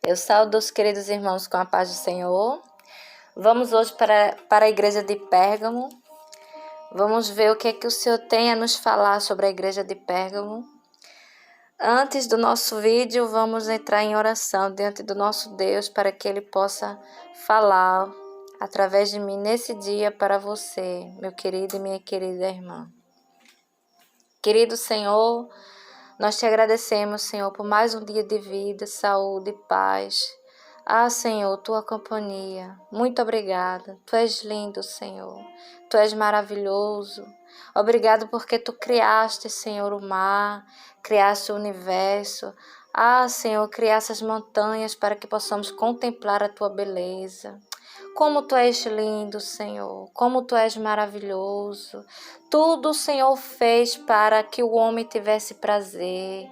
Eu saúdo os queridos irmãos com a paz do Senhor. Vamos hoje para a igreja de Pérgamo. Vamos ver o que é que o Senhor tem a nos falar sobre a igreja de Pérgamo. Antes do nosso vídeo, vamos entrar em oração diante do nosso Deus para que Ele possa falar através de mim nesse dia para você, meu querido e minha querida irmã. Querido Senhor, nós te agradecemos, Senhor, por mais um dia de vida, saúde e paz. Senhor, tua companhia. Muito obrigada. Tu és lindo, Senhor. Tu és maravilhoso. Obrigado porque tu criaste, Senhor, o mar, criaste o universo. Senhor, criaste as montanhas para que possamos contemplar a tua beleza. Como tu és lindo, Senhor, como tu és maravilhoso. Tudo o Senhor fez para que o homem tivesse prazer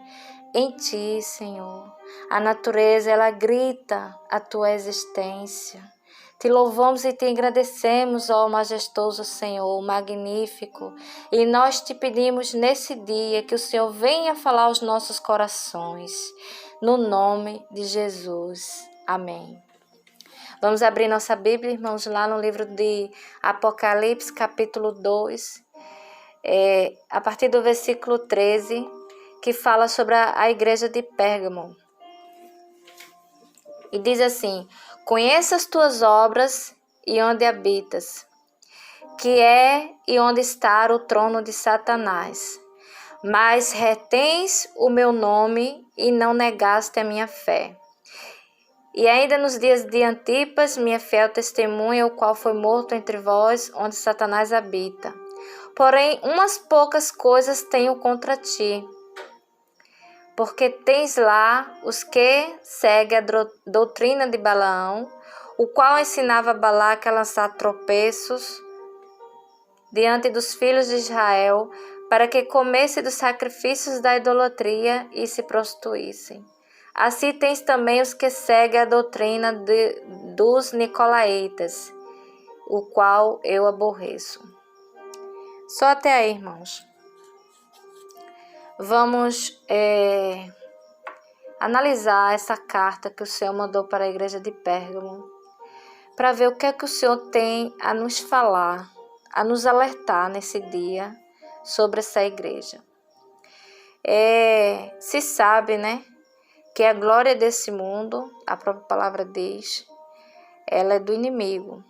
em ti, Senhor. A natureza, ela grita a tua existência. Te louvamos e te agradecemos, ó majestoso Senhor, magnífico. E nós te pedimos nesse dia que o Senhor venha falar aos nossos corações. No nome de Jesus. Amém. Vamos abrir nossa Bíblia, irmãos, lá no livro de Apocalipse, capítulo 2, a partir do versículo 13, que fala sobre a igreja de Pérgamo. E diz assim: conheça as tuas obras e onde habitas, que é e onde está o trono de Satanás. Mas retens o meu nome e não negaste a minha fé. E ainda nos dias de Antipas, minha fiel testemunha, o qual foi morto entre vós, onde Satanás habita. Porém, umas poucas coisas tenho contra ti, porque tens lá os que seguem a doutrina de Balaão, o qual ensinava Balaque a lançar tropeços diante dos filhos de Israel, para que comessem dos sacrifícios da idolatria e se prostituíssem. Assim tens também os que seguem a doutrina dos nicolaítas, o qual eu aborreço. Só até aí, irmãos. Vamos analisar essa carta que o Senhor mandou para a igreja de Pérgamo, para ver o que é que o Senhor tem a nos falar, a nos alertar nesse dia sobre essa igreja. Se sabe, né, que a glória desse mundo, a própria palavra diz, ela é do inimigo.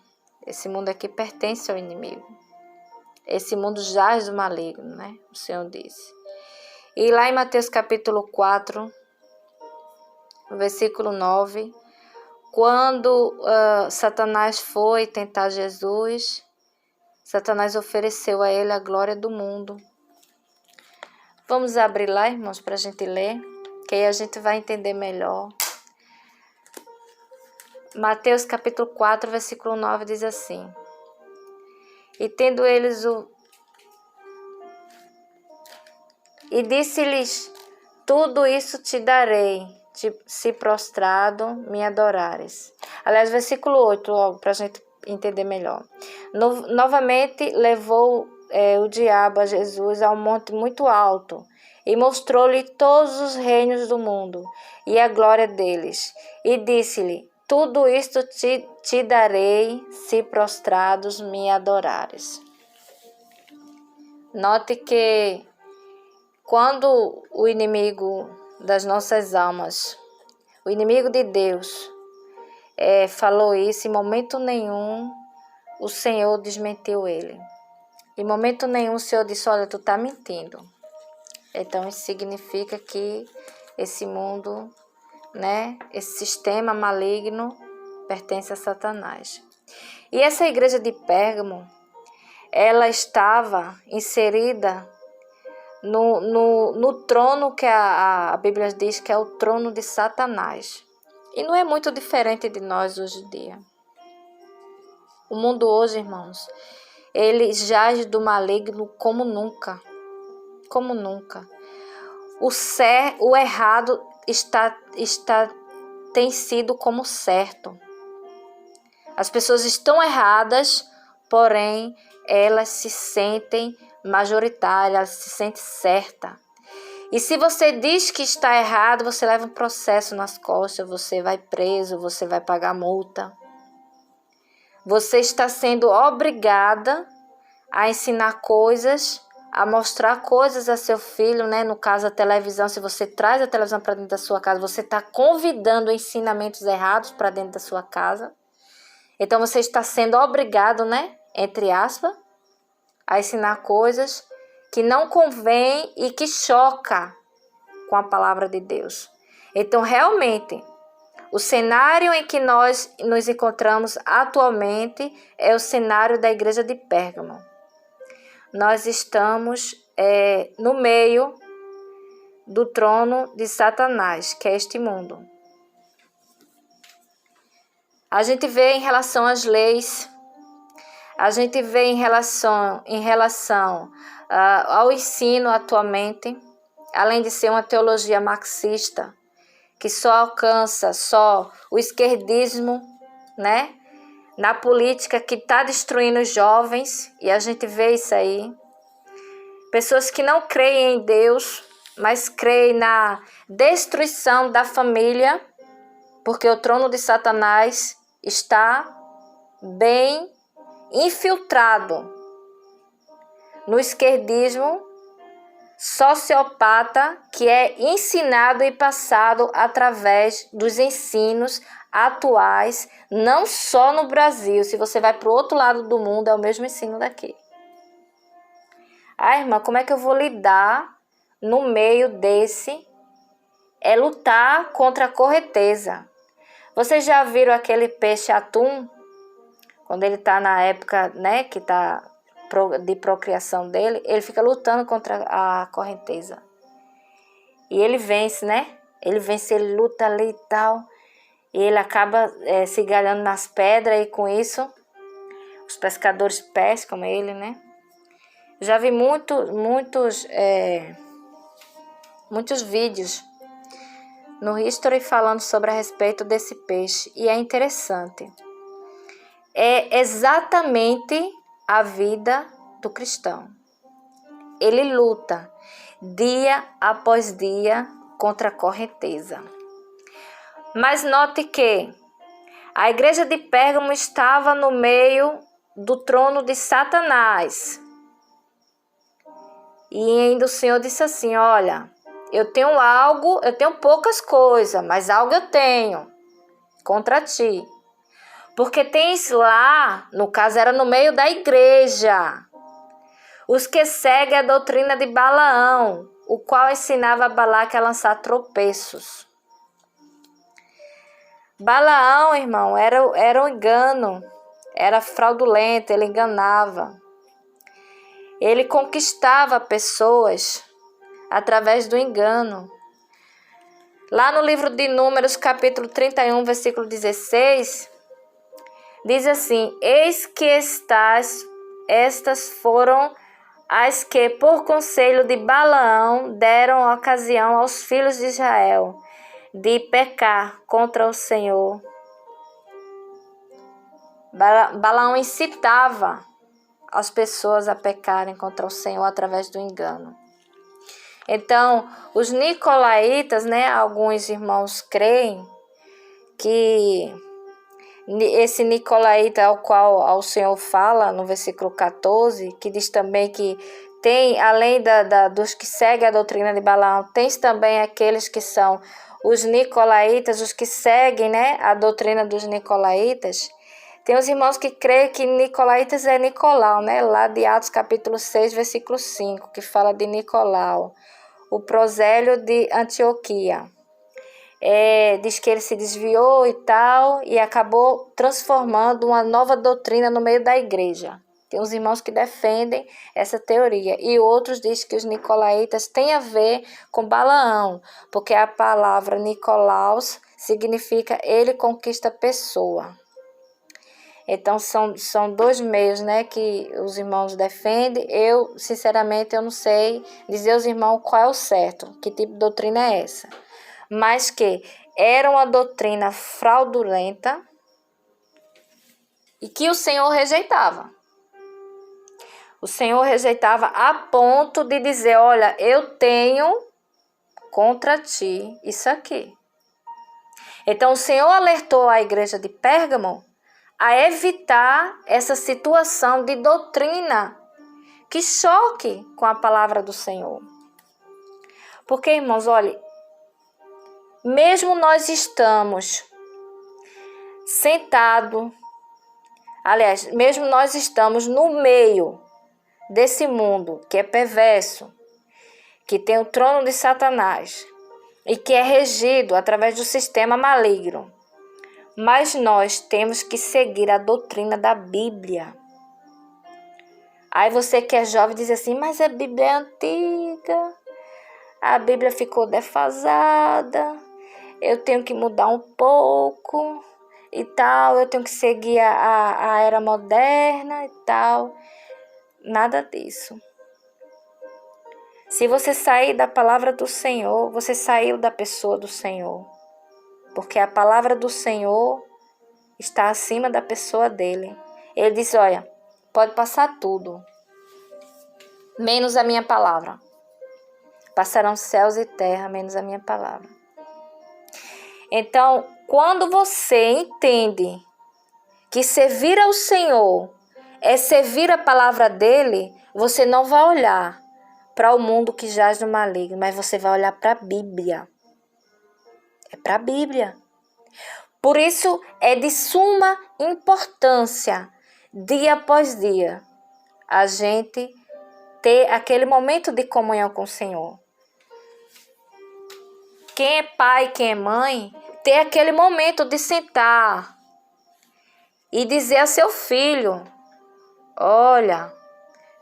Esse mundo aqui pertence ao inimigo. Esse mundo jaz do maligno, né? O Senhor disse. E lá em Mateus capítulo 4, versículo 9, quando Satanás foi tentar Jesus, Satanás ofereceu a ele a glória do mundo. Vamos abrir lá, irmãos, para a gente ler, que aí a gente vai entender melhor. Mateus capítulo 4, versículo 9 diz assim: E tendo eles E disse-lhes: tudo isso te darei, se prostrado me adorares. Aliás, versículo 8, logo, para a gente entender melhor. Novamente levou o diabo a Jesus a um monte muito alto e mostrou-lhe todos os reinos do mundo e a glória deles. E disse-lhe: tudo isto te darei, se prostrados me adorares. Note que quando o inimigo das nossas almas, o inimigo de Deus, falou isso, em momento nenhum o Senhor desmentiu ele. Em momento nenhum o Senhor disse: olha, tu está mentindo. Então isso significa que esse mundo, né, esse sistema maligno pertence a Satanás. E essa igreja de Pérgamo, ela estava inserida no trono que a Bíblia diz que é o trono de Satanás. E não é muito diferente de nós hoje em dia. O mundo hoje, irmãos, ele jaz do maligno como nunca. Como nunca. O errado tem sido como certo. As pessoas estão erradas, porém elas se sentem majoritária, ela se sente certa. E se você diz que está errado, você leva um processo nas costas, você vai preso, você vai pagar multa. Você está sendo obrigada a ensinar coisas, a mostrar coisas a seu filho, né? No caso, a televisão. Se você traz a televisão para dentro da sua casa, você está convidando ensinamentos errados para dentro da sua casa. Então, você está sendo obrigado, né? Entre aspas, a ensinar coisas que não convém e que choca com a palavra de Deus. Então, realmente, o cenário em que nós nos encontramos atualmente é o cenário da igreja de Pérgamo. Nós estamos no meio do trono de Satanás, que é este mundo. A gente vê em relação às leis, a gente vê em relação ao ensino atualmente, além de ser uma teologia marxista, que só alcança o esquerdismo, né? Na política que está destruindo os jovens, e a gente vê isso aí. Pessoas que não creem em Deus, mas creem na destruição da família, porque o trono de Satanás está bem infiltrado no esquerdismo sociopata, que é ensinado e passado através dos ensinos atuais, não só no Brasil. Se você vai para o outro lado do mundo, é o mesmo ensino daqui. Irmã, como é que eu vou lidar no meio desse? É lutar contra a correnteza. Vocês já viram aquele peixe atum? Quando ele está na época, né, que está de procriação dele, ele fica lutando contra a correnteza. E ele vence, né? Ele luta ali e tal. E ele acaba se galhando nas pedras, e com isso os pescadores pescam ele, né? Já vi muitos vídeos no History falando sobre a respeito desse peixe. E é interessante. É exatamente a vida do cristão. Ele luta dia após dia contra a correnteza. Mas note que a igreja de Pérgamo estava no meio do trono de Satanás. E ainda o Senhor disse assim: olha, eu tenho poucas coisas, mas algo eu tenho contra ti. Porque tens lá, no caso era no meio da igreja, os que seguem a doutrina de Balaão, o qual ensinava a Balaque a lançar tropeços. Balaão, irmão, era um engano, era fraudulento, ele enganava. Ele conquistava pessoas através do engano. Lá no livro de Números, capítulo 31, versículo 16, diz assim: eis que estas foram as que, por conselho de Balaão, deram ocasião aos filhos de Israel de pecar contra o Senhor. Balaão incitava as pessoas a pecarem contra o Senhor através do engano. Então, os nicolaítas, né, alguns irmãos creem que esse nicolaíta ao Senhor fala no versículo 14, que diz também que tem, além dos que seguem a doutrina de Balaão, tem também aqueles que são os nicolaítas, os que seguem, né, a doutrina dos nicolaítas. Tem os irmãos que creem que nicolaítas é Nicolau, né, lá de Atos capítulo 6, versículo 5, que fala de Nicolau, o prosélio de Antioquia. Diz que ele se desviou e tal, e acabou transformando uma nova doutrina no meio da igreja. Tem uns irmãos que defendem essa teoria, e outros dizem que os nicolaítas têm a ver com Balaão, porque a palavra Nicolaus significa ele conquista a pessoa. Então são dois meios, né, que os irmãos defendem. Eu, sinceramente, eu não sei dizer aos irmãos qual é o certo, que tipo de doutrina é essa. Mas que era uma doutrina fraudulenta e que o Senhor rejeitava. O Senhor rejeitava a ponto de dizer: olha, eu tenho contra ti isso aqui. Então o Senhor alertou a igreja de Pérgamo a evitar essa situação de doutrina que choque com a palavra do Senhor. Porque, irmãos, olha, mesmo nós estamos sentados, aliás, mesmo nós estamos no meio desse mundo que é perverso, que tem o trono de Satanás e que é regido através do sistema maligno, mas nós temos que seguir a doutrina da Bíblia. Aí você que é jovem diz assim, mas a Bíblia é antiga, a Bíblia ficou defasada, eu tenho que mudar um pouco e tal, eu tenho que seguir a era moderna e tal. Nada disso. Se você sair da palavra do Senhor, você saiu da pessoa do Senhor. Porque a palavra do Senhor está acima da pessoa dele. Ele diz, olha, pode passar tudo, menos a minha palavra. Passarão céus e terra, menos a minha palavra. Então, quando você entende que servir ao Senhor é servir a palavra dele, você não vai olhar para o mundo que jaz no maligno, mas você vai olhar para a Bíblia. É para a Bíblia. Por isso é de suma importância, dia após dia, a gente ter aquele momento de comunhão com o Senhor. Quem é pai, quem é mãe, ter aquele momento de sentar e dizer a seu filho, olha,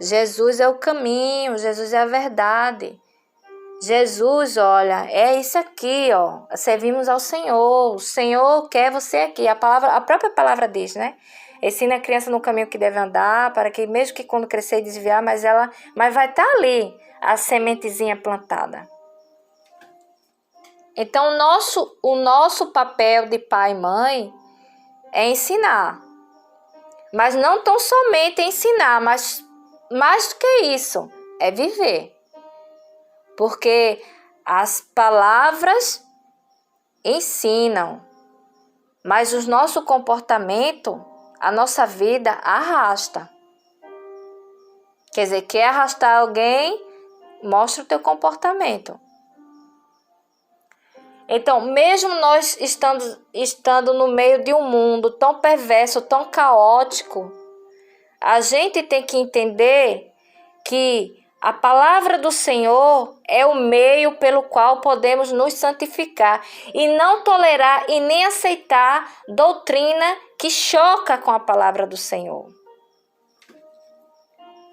Jesus é o caminho, Jesus é a verdade. Jesus, olha, é isso aqui, ó. Servimos ao Senhor. O Senhor quer você aqui. A própria palavra diz, né? Ensina a criança no caminho que deve andar, para que mesmo que quando crescer e desviar, mas vai estar ali a sementezinha plantada. Então, o nosso papel de pai e mãe é ensinar. Mas não tão somente ensinar, mas mais do que isso, é viver. Porque as palavras ensinam, mas o nosso comportamento, a nossa vida arrasta. Quer dizer, quer arrastar alguém, mostra o teu comportamento. Então, mesmo nós estando no meio de um mundo tão perverso, tão caótico, a gente tem que entender que a palavra do Senhor é o meio pelo qual podemos nos santificar e não tolerar e nem aceitar doutrina que choca com a palavra do Senhor.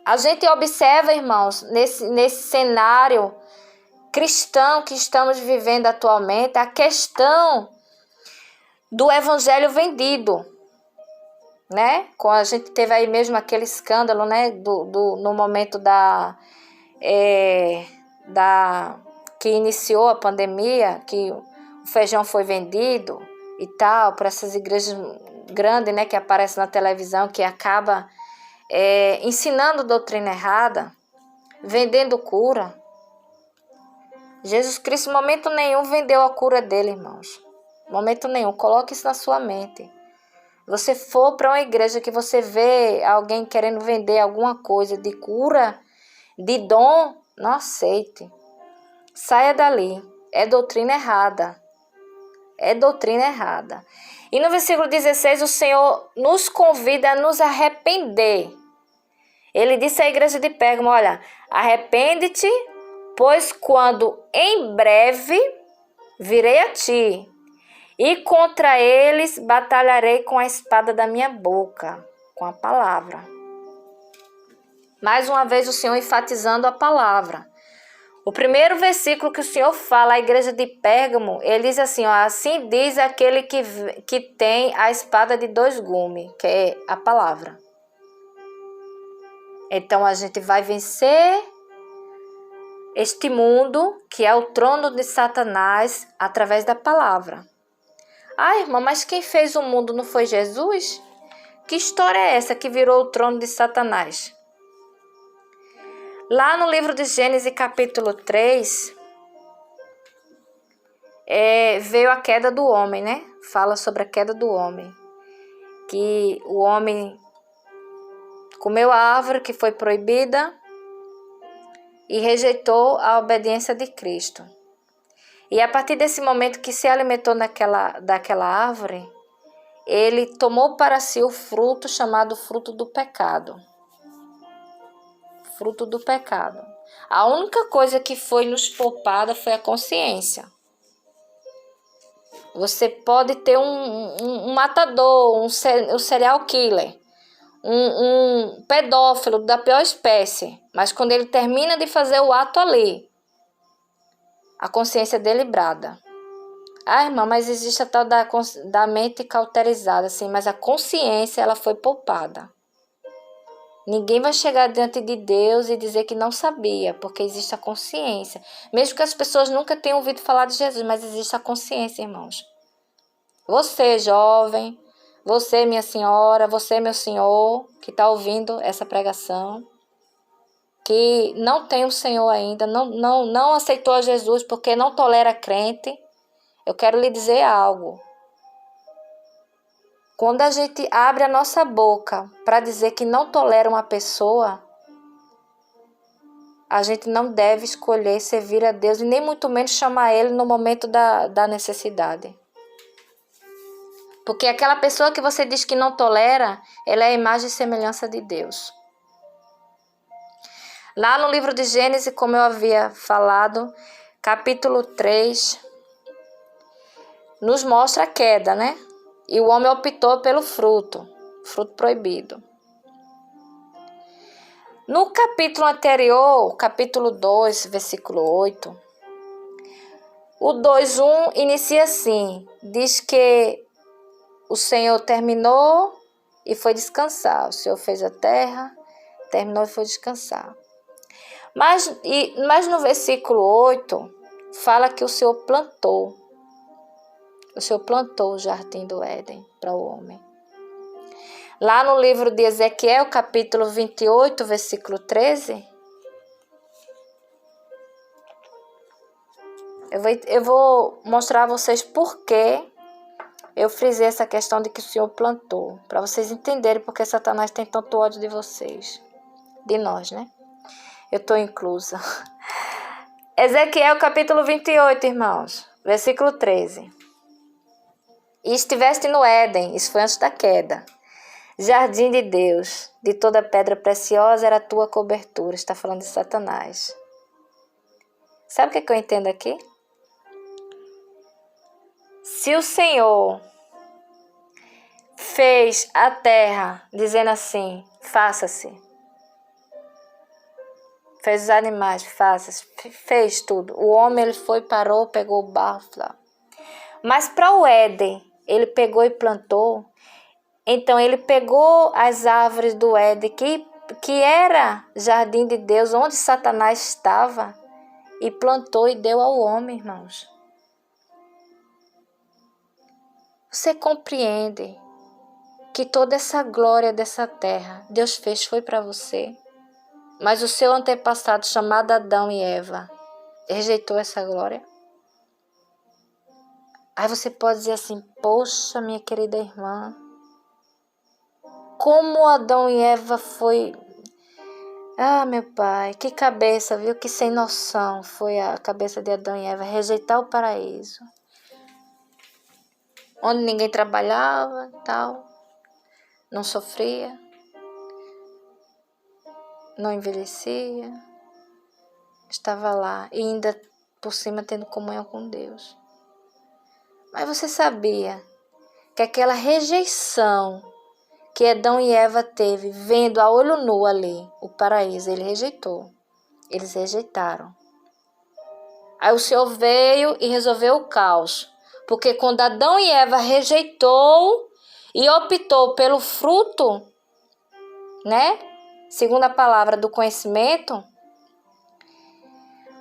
A gente observa, irmãos, nesse cenário cristão que estamos vivendo atualmente, a questão do evangelho vendido, né? A gente teve aí mesmo aquele escândalo, né? No momento que iniciou a pandemia, que o feijão foi vendido e tal, para essas igrejas grandes, né? Que aparecem na televisão, que acaba ensinando doutrina errada, vendendo cura. Jesus Cristo, em momento nenhum, vendeu a cura dele, irmãos. Momento nenhum. Coloque isso na sua mente. Você for para uma igreja que você vê alguém querendo vender alguma coisa de cura, de dom, não aceite. Saia dali. É doutrina errada. É doutrina errada. E no versículo 16, o Senhor nos convida a nos arrepender. Ele disse à igreja de Pérgamo, olha, arrepende-te, pois quando em breve virei a ti, e contra eles batalharei com a espada da minha boca, com a palavra. Mais uma vez o Senhor enfatizando a palavra. O primeiro versículo que o Senhor fala à igreja de Pérgamo, ele diz assim, ó, assim diz aquele que tem a espada de dois gumes, que é a palavra. Então a gente vai vencer este mundo, que é o trono de Satanás, através da palavra. Ah, irmã, mas quem fez o mundo não foi Jesus? Que história é essa que virou o trono de Satanás? Lá no livro de Gênesis, capítulo 3, veio a queda do homem, né? Fala sobre a queda do homem. Que o homem comeu a árvore que foi proibida e rejeitou a obediência de Cristo. E a partir desse momento que se alimentou daquela árvore, ele tomou para si o fruto chamado fruto do pecado. Fruto do pecado. A única coisa que foi nos poupada foi a consciência. Você pode ter um matador, um serial killer, um pedófilo da pior espécie, mas quando ele termina de fazer o ato ali, a consciência dele brada. Ah, irmã, mas existe a tal da mente cauterizada, assim, mas a consciência ela foi poupada. Ninguém vai chegar diante de Deus e dizer que não sabia, porque existe a consciência. Mesmo que as pessoas nunca tenham ouvido falar de Jesus, mas existe a consciência, irmãos. Você, jovem, você, minha senhora, você, meu senhor, que está ouvindo essa pregação, que não tem o Senhor ainda, não aceitou a Jesus porque não tolera crente, eu quero lhe dizer algo. Quando a gente abre a nossa boca para dizer que não tolera uma pessoa, a gente não deve escolher servir a Deus e nem muito menos chamar Ele no momento da necessidade. Porque aquela pessoa que você diz que não tolera, ela é a imagem e semelhança de Deus. Lá no livro de Gênesis, como eu havia falado, capítulo 3, nos mostra a queda, né? E o homem optou pelo fruto proibido. No capítulo anterior, capítulo 2, versículo 8, o 2:1 inicia assim, diz que o Senhor terminou e foi descansar. O Senhor fez a terra, terminou e foi descansar. Mas no versículo 8, fala que o Senhor plantou. O Senhor plantou o jardim do Éden para o homem. Lá no livro de Ezequiel, capítulo 28, versículo 13, eu vou mostrar a vocês por que eu frisei essa questão de que o Senhor plantou, para vocês entenderem porque Satanás tem tanto ódio de vocês, de nós, né? Eu estou inclusa. Ezequiel, capítulo 28, irmãos, versículo 13. E estiveste no Éden, isso foi antes da queda. Jardim de Deus, de toda pedra preciosa era a tua cobertura. Está falando de Satanás. Sabe o que eu entendo aqui? Se o Senhor fez a terra, dizendo assim, faça-se. Fez os animais, faça-se. Fez tudo. O homem, ele foi, parou, pegou o barro. Mas para o Éden, ele pegou e plantou. Então, ele pegou as árvores do Éden, que era jardim de Deus, onde Satanás estava, e plantou e deu ao homem, irmãos. Você compreende que toda essa glória dessa terra, Deus fez foi para você? Mas o seu antepassado, chamado Adão e Eva, rejeitou essa glória? Aí você pode dizer assim, poxa, minha querida irmã, como Adão e Eva foi... Ah, meu pai, que cabeça, viu? Que sem noção foi a cabeça de Adão e Eva, rejeitar o paraíso. Onde ninguém trabalhava e tal, não sofria, não envelhecia, estava lá e ainda por cima tendo comunhão com Deus. Mas você sabia que aquela rejeição que Adão e Eva teve, vendo a olho nu ali o paraíso, ele rejeitou. Eles rejeitaram. Aí o Senhor veio e resolveu o caos. Porque quando Adão e Eva rejeitou e optou pelo fruto, né? Segundo a palavra do conhecimento,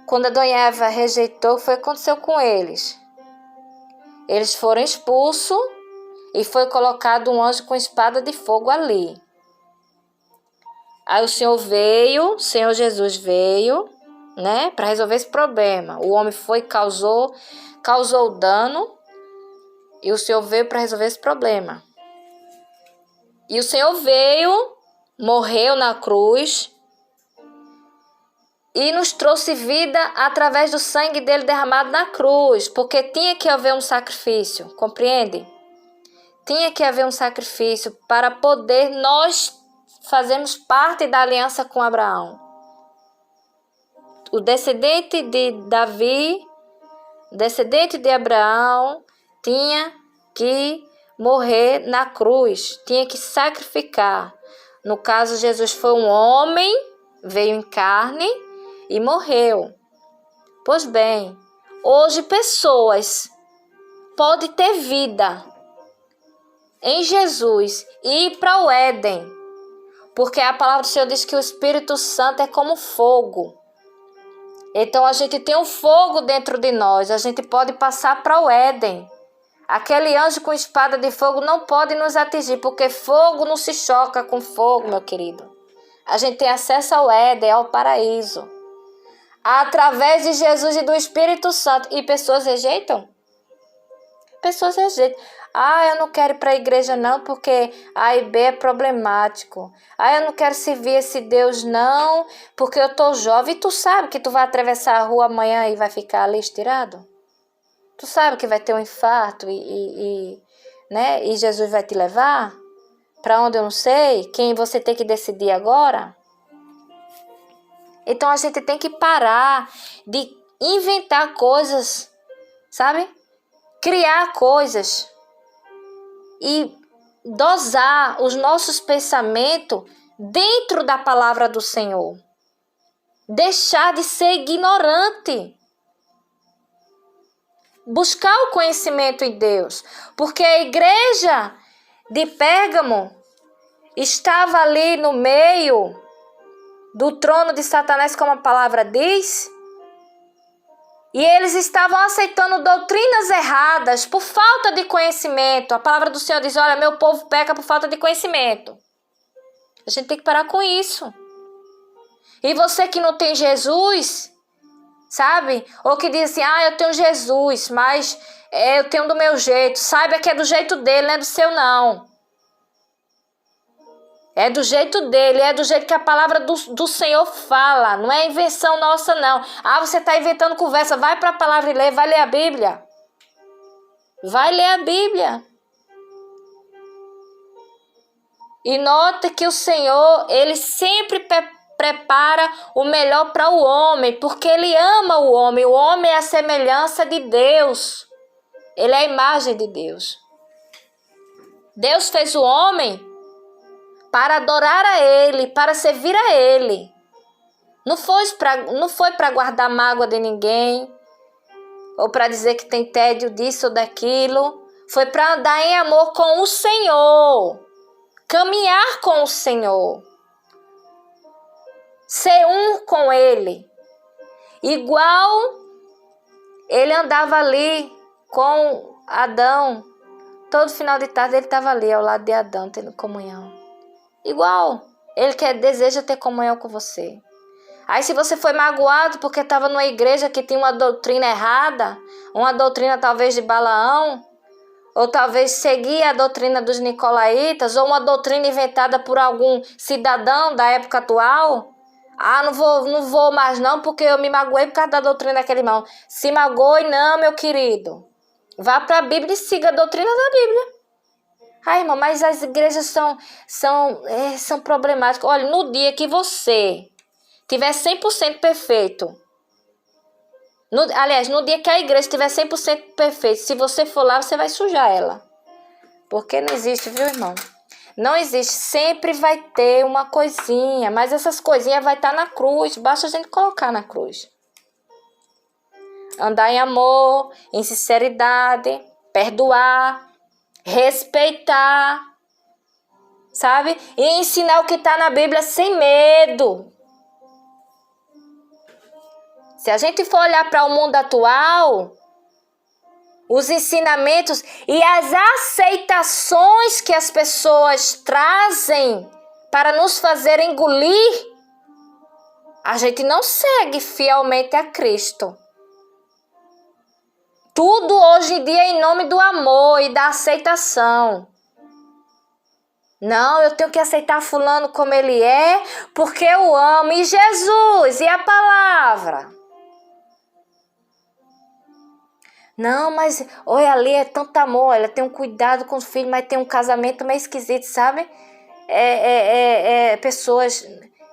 quando Adão e Eva rejeitou, foi o que aconteceu com eles. Eles foram expulsos e foi colocado um anjo com espada de fogo ali. Aí o Senhor Jesus veio, né, para resolver esse problema. O homem foi, causou causou dano e o Senhor veio para resolver esse problema. E o Senhor veio, morreu na cruz e nos trouxe vida através do sangue dele derramado na cruz, porque tinha que haver um sacrifício, compreende? Tinha que haver um sacrifício para poder nós fazermos parte da aliança com Abraão. O descendente de Davi, descendente de Abraão, tinha que morrer na cruz, tinha que sacrificar. No caso, Jesus foi um homem, veio em carne e morreu. Pois bem, hoje pessoas podem ter vida em Jesus e ir para o Éden, porque a palavra do Senhor diz que o Espírito Santo é como fogo. Então a gente tem um fogo dentro de nós, a gente pode passar para o Éden. Aquele anjo com espada de fogo não pode nos atingir, porque fogo não se choca com fogo, meu querido. A gente tem acesso ao Éden, ao paraíso, através de Jesus e do Espírito Santo. E pessoas rejeitam? Pessoas rejeitam. Eu não quero ir para a igreja não, porque A e B é problemático. Eu não quero servir esse Deus não, porque eu tô jovem. E tu sabe que tu vai atravessar a rua amanhã e vai ficar ali estirado? Tu sabe que vai ter um infarto né? E Jesus vai te levar para onde eu não sei, quem você tem que decidir agora? Então a gente tem que parar de inventar coisas, sabe? Criar coisas e dosar os nossos pensamentos dentro da palavra do Senhor. Deixar de ser ignorante. Buscar o conhecimento em Deus. Porque a igreja de Pérgamo estava ali no meio do trono de Satanás, como a palavra diz. E eles estavam aceitando doutrinas erradas por falta de conhecimento. A palavra do Senhor diz, olha, meu povo peca por falta de conhecimento. A gente tem que parar com isso. E você que não tem Jesus, sabe? Ou que diz assim, eu tenho Jesus, mas eu tenho do meu jeito. Saiba que é do jeito dele, não é do seu não. É do jeito dele, é do jeito que a palavra do Senhor fala. Não é invenção nossa, não. Você está inventando conversa. Vai para a palavra e lê. Vai ler a Bíblia. Vai ler a Bíblia. E nota que o Senhor, Ele sempre prepara o melhor para o homem. Porque Ele ama o homem. O homem é a semelhança de Deus. Ele é a imagem de Deus. Deus fez o homem para adorar a Ele, para servir a Ele. Não foi para guardar mágoa de ninguém, ou para dizer que tem tédio disso ou daquilo. Foi para andar em amor com o Senhor, caminhar com o Senhor, ser um com Ele. Igual Ele andava ali com Adão, todo final de tarde ele estava ali ao lado de Adão, tendo comunhão. Igual, Ele deseja ter comunhão com você. Aí se você foi magoado porque estava numa igreja que tinha uma doutrina errada, uma doutrina talvez de Balaão, ou talvez seguia a doutrina dos nicolaítas, ou uma doutrina inventada por algum cidadão da época atual, não vou mais não, porque eu me magoei por causa da doutrina daquele irmão. Se magoe não, meu querido. Vá para a Bíblia e siga a doutrina da Bíblia. Irmão, mas as igrejas são problemáticas. Olha, no dia que você tiver 100% perfeito, no dia que a igreja estiver 100% perfeita, se você for lá, você vai sujar ela. Porque não existe, viu, irmão? Não existe. Sempre vai ter uma coisinha, mas essas coisinhas vai estar na cruz. Basta a gente colocar na cruz. Andar em amor, em sinceridade, perdoar, respeitar, sabe? E ensinar o que está na Bíblia sem medo. Se a gente for olhar para o mundo atual, os ensinamentos e as aceitações que as pessoas trazem para nos fazer engolir, a gente não segue fielmente a Cristo. Tudo hoje em dia é em nome do amor e da aceitação. Não, eu tenho que aceitar fulano como ele é, porque eu amo. E Jesus, e a palavra? Não, mas olha ali, é tanto amor, ela tem um cuidado com os filhos, mas tem um casamento meio esquisito, sabe? Pessoas,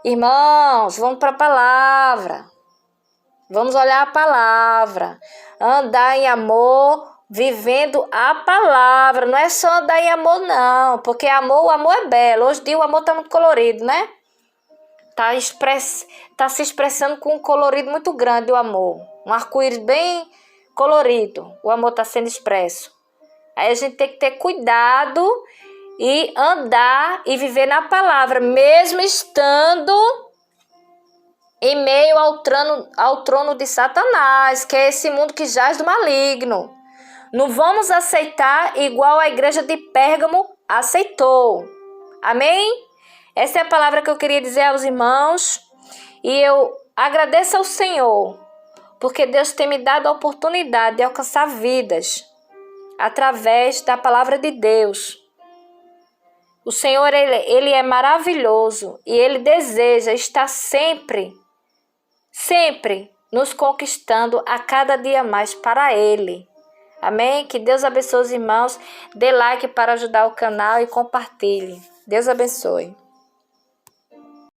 irmãos, vamos para a palavra. Vamos olhar a palavra. Andar em amor, vivendo a palavra. Não é só andar em amor, não. Porque o amor é belo. Hoje em dia o amor está muito colorido, né? Tá se expressando com um colorido muito grande o amor. Um arco-íris bem colorido. O amor está sendo expresso. Aí a gente tem que ter cuidado e andar e viver na palavra, mesmo estando em meio ao trono de Satanás, que é esse mundo que jaz do maligno. Não vamos aceitar igual a igreja de Pérgamo aceitou. Amém? Essa é a palavra que eu queria dizer aos irmãos. E eu agradeço ao Senhor, porque Deus tem me dado a oportunidade de alcançar vidas através da palavra de Deus. O Senhor, ele é maravilhoso e Ele deseja estar sempre nos conquistando a cada dia mais para Ele. Amém? Que Deus abençoe os irmãos. Dê like para ajudar o canal e compartilhe. Deus abençoe.